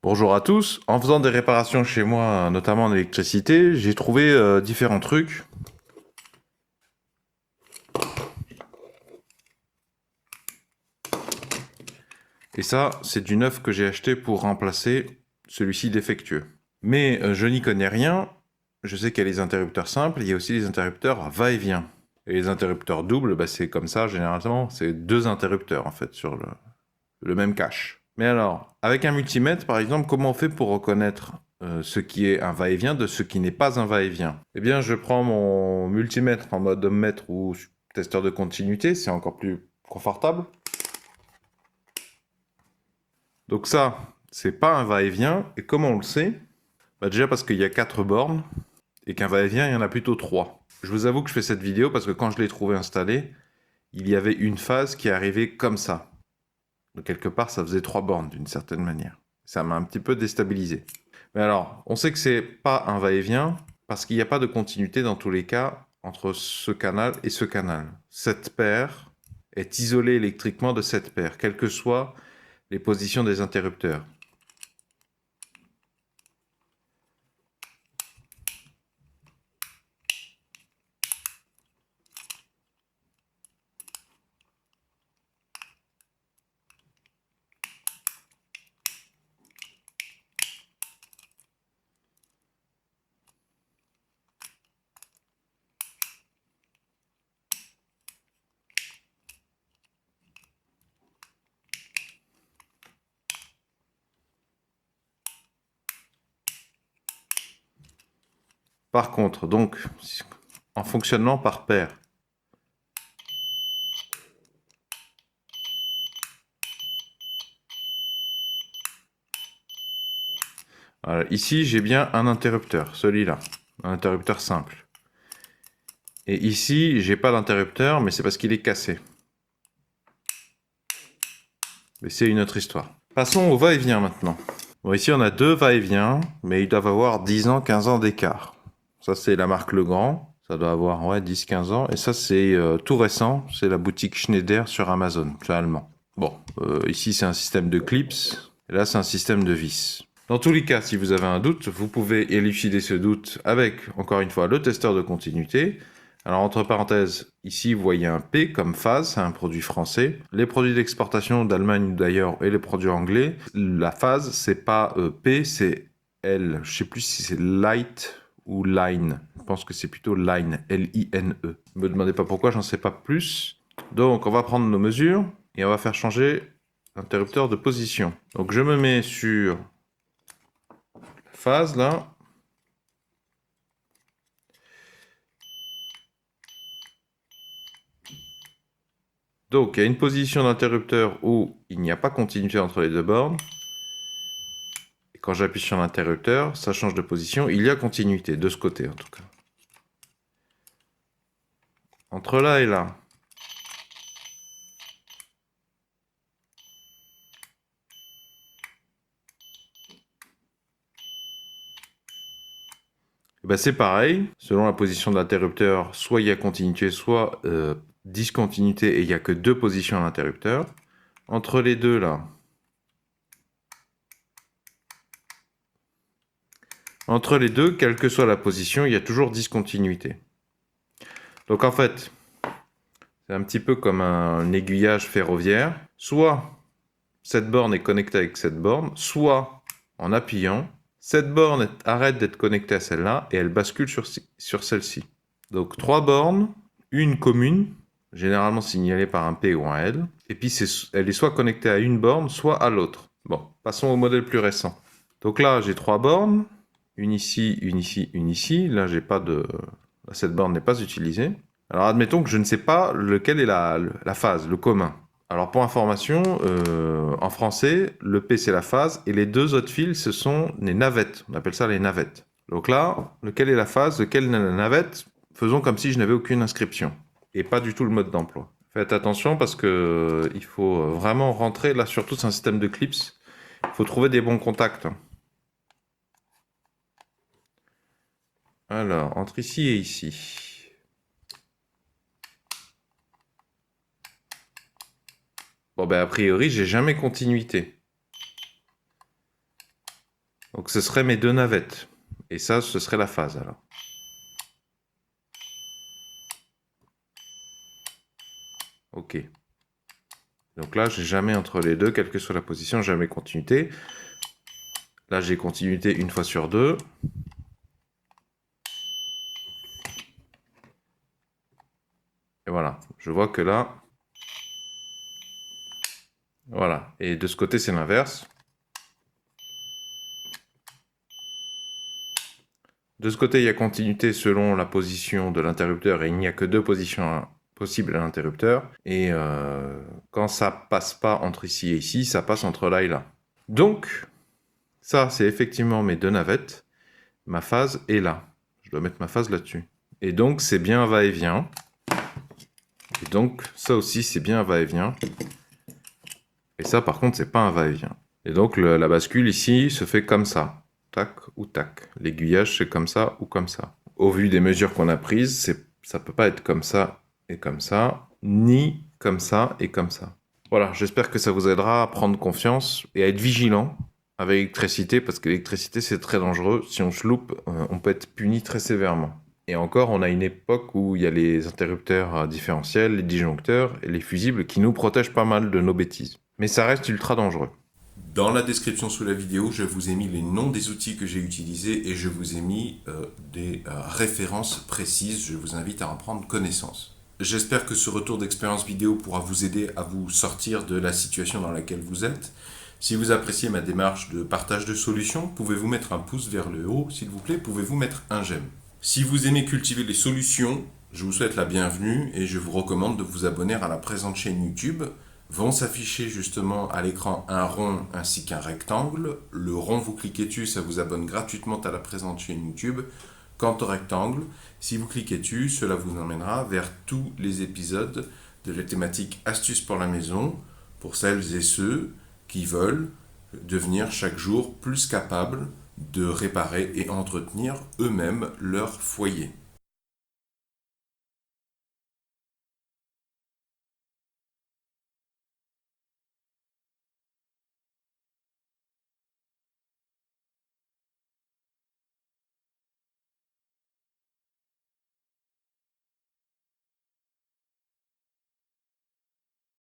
Bonjour à tous. En faisant des réparations chez moi, notamment en électricité, j'ai trouvé différents trucs. Et ça, c'est du neuf que j'ai acheté pour remplacer celui-ci défectueux. Mais je n'y connais rien. Je sais qu'il y a les interrupteurs simples, il y a aussi les interrupteurs à va-et-vient. Et les interrupteurs doubles, c'est comme ça, généralement, c'est deux interrupteurs en fait sur le même cache. Mais alors, avec un multimètre, par exemple, comment on fait pour reconnaître ce qui est un va-et-vient de ce qui n'est pas un va-et-vient? Eh bien, je prends mon multimètre en mode ohm-mètre ou testeur de continuité, c'est encore plus confortable. Donc ça, c'est pas un va-et-vient. Et comment on le sait? Déjà parce qu'il y a 4 bornes et qu'un va-et-vient, il y en a plutôt 3. Je vous avoue que je fais cette vidéo parce que quand je l'ai trouvé installé, il y avait une phase qui arrivait comme ça. Donc quelque part, ça faisait 3 bornes d'une certaine manière. Ça m'a un petit peu déstabilisé. Mais alors, on sait que c'est pas un va-et-vient parce qu'il n'y a pas de continuité dans tous les cas entre ce canal et ce canal. Cette paire est isolée électriquement de cette paire, quelles que soient les positions des interrupteurs. Par contre, donc, en fonctionnement par paire, ici j'ai bien un interrupteur, celui-là, un interrupteur simple. Et ici, j'ai pas d'interrupteur, mais c'est parce qu'il est cassé. Mais c'est une autre histoire. Passons au va-et-vient maintenant. Bon, ici on a deux va-et-vient, mais ils doivent avoir 10 ans, 15 ans d'écart. Ça c'est la marque Legrand, ça doit avoir 10-15 ans. Et ça c'est tout récent, c'est la boutique Schneider sur Amazon, c'est allemand. Bon, ici c'est un système de clips, et là c'est un système de vis. Dans tous les cas, si vous avez un doute, vous pouvez élucider ce doute avec, encore une fois, le testeur de continuité. Alors, entre parenthèses, ici, vous voyez un P comme phase, c'est un produit français. Les produits d'exportation d'Allemagne d'ailleurs et les produits anglais, la phase, c'est pas P, c'est L. Je sais plus si c'est light ou line. Je pense que c'est plutôt line, L-I-N-E. Ne me demandez pas pourquoi, j'en sais pas plus. Donc, on va prendre nos mesures et on va faire changer l'interrupteur de position. Donc, je me mets sur phase là. Donc, il y a une position d'interrupteur où il n'y a pas continuité entre les deux bornes. Et quand j'appuie sur l'interrupteur, ça change de position. Il y a continuité, de ce côté en tout cas. Entre là et là. Et ben c'est pareil, selon la position de l'interrupteur, soit il y a continuité, soit discontinuité et il n'y a que deux positions à l'interrupteur. Entre les deux là, entre les deux, quelle que soit la position, il y a toujours discontinuité. Donc en fait, c'est un petit peu comme un aiguillage ferroviaire. Soit cette borne est connectée avec cette borne, soit en appuyant, cette borne arrête d'être connectée à celle-là et elle bascule sur celle-ci. Donc 3 bornes, une commune, généralement signalée par un P ou un L, et puis elle est soit connectée à une borne, soit à l'autre. Bon, passons au modèle plus récent. Donc là, j'ai 3 bornes, une ici, une ici, une ici. Là, j'ai pas de... cette borne n'est pas utilisée. Alors admettons que je ne sais pas lequel est la phase, le commun. Alors pour information, en français, le P c'est la phase et les deux autres fils ce sont les navettes. On appelle ça les navettes. Donc là, lequel est la phase, lequel est la navette? Faisons comme si je n'avais aucune inscription et pas du tout le mode d'emploi. Faites attention parce que il faut vraiment rentrer, là surtout c'est un système de clips, il faut trouver des bons contacts. Alors, entre ici et ici. Bon ben a priori j'ai jamais continuité. Donc ce serait mes deux navettes. Et ça, ce serait la phase alors. Ok. Donc là, j'ai jamais entre les deux, quelle que soit la position, jamais continuité. Là, j'ai continuité une fois sur deux. Et voilà, je vois que là... Voilà. Et de ce côté, c'est l'inverse. De ce côté, il y a continuité selon la position de l'interrupteur et il n'y a que deux positions possibles à l'interrupteur. Et quand ça passe pas entre ici et ici, ça passe entre là et là. Donc, ça, c'est effectivement mes deux navettes. Ma phase est là. Je dois mettre ma phase là-dessus. Et donc, c'est bien un va-et-vient. Et donc, ça aussi, c'est bien un va-et-vient. Et ça, par contre, c'est pas un va-et-vient. Et donc, la bascule ici se fait comme ça. Tac ou tac. L'aiguillage, c'est comme ça ou comme ça. Au vu des mesures qu'on a prises, ça peut pas être comme ça et comme ça, ni comme ça et comme ça. Voilà, j'espère que ça vous aidera à prendre confiance et à être vigilant avec l'électricité, parce que l'électricité, c'est très dangereux. Si on se loupe, on peut être puni très sévèrement. Et encore, on a une époque où il y a les interrupteurs différentiels, les disjoncteurs et les fusibles qui nous protègent pas mal de nos bêtises. Mais ça reste ultra dangereux. Dans la description sous la vidéo, je vous ai mis les noms des outils que j'ai utilisés et je vous ai mis des références précises. Je vous invite à en prendre connaissance. J'espère que ce retour d'expérience vidéo pourra vous aider à vous sortir de la situation dans laquelle vous êtes. Si vous appréciez ma démarche de partage de solutions, pouvez-vous mettre un pouce vers le haut, s'il vous plaît, pouvez-vous mettre un j'aime. Si vous aimez cultiver les solutions, je vous souhaite la bienvenue et je vous recommande de vous abonner à la présente chaîne YouTube. Vont s'afficher justement à l'écran un rond ainsi qu'un rectangle. Le rond, vous cliquez dessus, ça vous abonne gratuitement à la présente chaîne YouTube. Quant au rectangle, si vous cliquez dessus, cela vous emmènera vers tous les épisodes de la thématique Astuces pour la maison, pour celles et ceux qui veulent devenir chaque jour plus capables de réparer et entretenir eux-mêmes leur foyer.